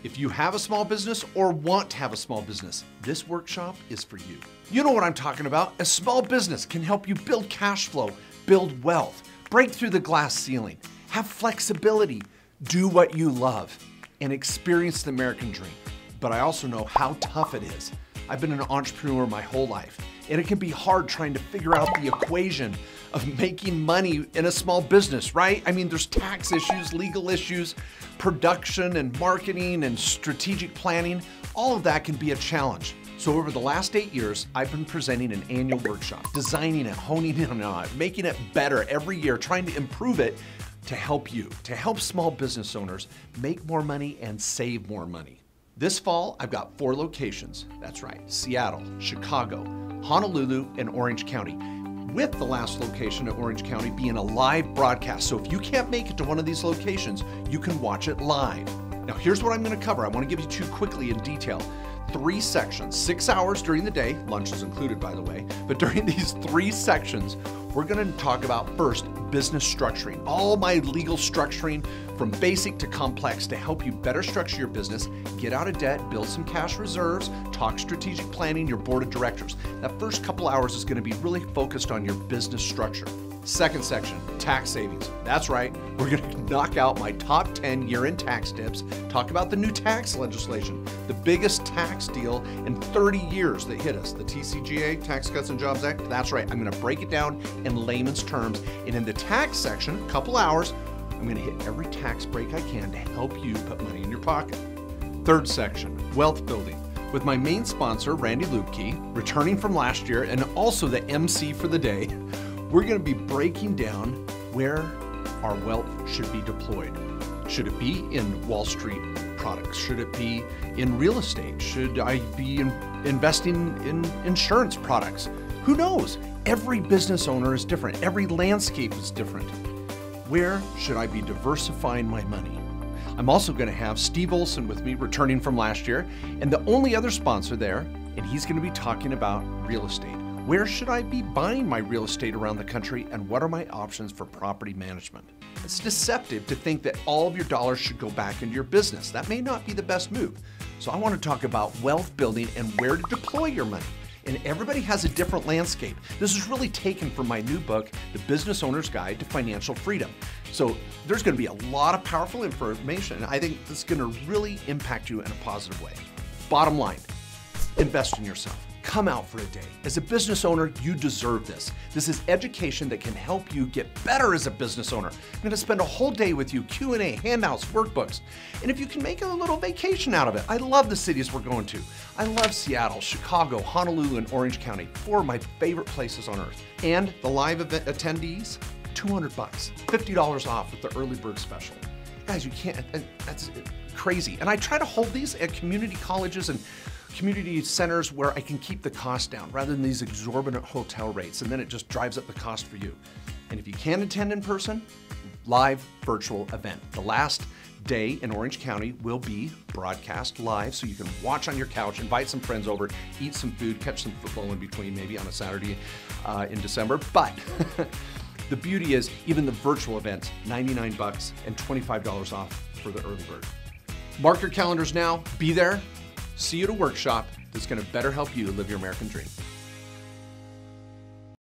If you have a small business or want to have a small business, this workshop is for you. You know what I'm talking about. A small business can help you build cash flow, build wealth, break through the glass ceiling, have flexibility, do what you love, and experience the American dream. But I also know how tough it is. I've been an entrepreneur my whole life, and it can be hard trying to figure out the equation of making money in a small business, right? I mean, there's tax issues, legal issues, production and marketing and strategic planning. All of that can be a challenge. So over the last 8 years, I've been presenting an annual workshop, designing it, honing in on it, making it better every year, trying to improve it to help you, to help small business owners make more money and save more money. This fall, I've got 4 locations. That's right, Seattle, Chicago, Honolulu, and Orange County, with the last location at Orange County being a live broadcast. So if you can't make it to one of these locations, you can watch it live. Now here's what I'm gonna cover. I wanna give you 2 quickly in detail. 3 sections, 6 hours during the day, lunch is included by the way, but during these 3 sections, we're gonna talk about first, business structuring. All my legal structuring from basic to complex to help you better structure your business, get out of debt, build some cash reserves, talk strategic planning, your board of directors. That first couple hours is gonna be really focused on your business structure. Second section, tax savings. That's right, we're gonna knock out my top 10 year-end tax tips, talk about the new tax legislation, the biggest tax deal in 30 years that hit us, the TCJA, Tax Cuts and Jobs Act. That's right, I'm gonna break it down in layman's terms. And in the tax section, a couple hours, I'm gonna hit every tax break I can to help you put money in your pocket. Third section, wealth building. With my main sponsor, Randy Lupke, returning from last year and also the MC for the day, we're gonna be breaking down where our wealth should be deployed. Should it be in Wall Street products? Should it be in real estate? Should I be investing in insurance products? Who knows? Every business owner is different. Every landscape is different. Where should I be diversifying my money? I'm also gonna have Steve Olson with me, returning from last year, and the only other sponsor there, and he's gonna be talking about real estate. Where should I be buying my real estate around the country, and what are my options for property management? It's deceptive to think that all of your dollars should go back into your business. That may not be the best move. So I want to talk about wealth building and where to deploy your money. And everybody has a different landscape. This is really taken from my new book, The Business Owner's Guide to Financial Freedom. So there's going to be a lot of powerful information. I think this is going to really impact you in a positive way. Bottom line, invest in yourself. Come out for a day. As a business owner, you deserve this. This is education that can help you get better as a business owner. I'm gonna spend a whole day with you, Q&A, handouts, workbooks. And if you can make a little vacation out of it, I love the cities we're going to. I love Seattle, Chicago, Honolulu, and Orange County, 4 of my favorite places on earth. And the live event attendees, $200, $50 off with the early bird special. Guys, you can't, that's crazy. And I try to hold these at community colleges and community centers where I can keep the cost down rather than these exorbitant hotel rates, and then it just drives up the cost for you. And if you can't attend in person, live virtual event. The last day in Orange County will be broadcast live, so you can watch on your couch, invite some friends over, eat some food, catch some football in between, maybe on a Saturday in December. But the beauty is, even the virtual events, $99 and $25 off for the early bird. Mark your calendars now, be there. See you at a workshop that's gonna better help you live your American dream.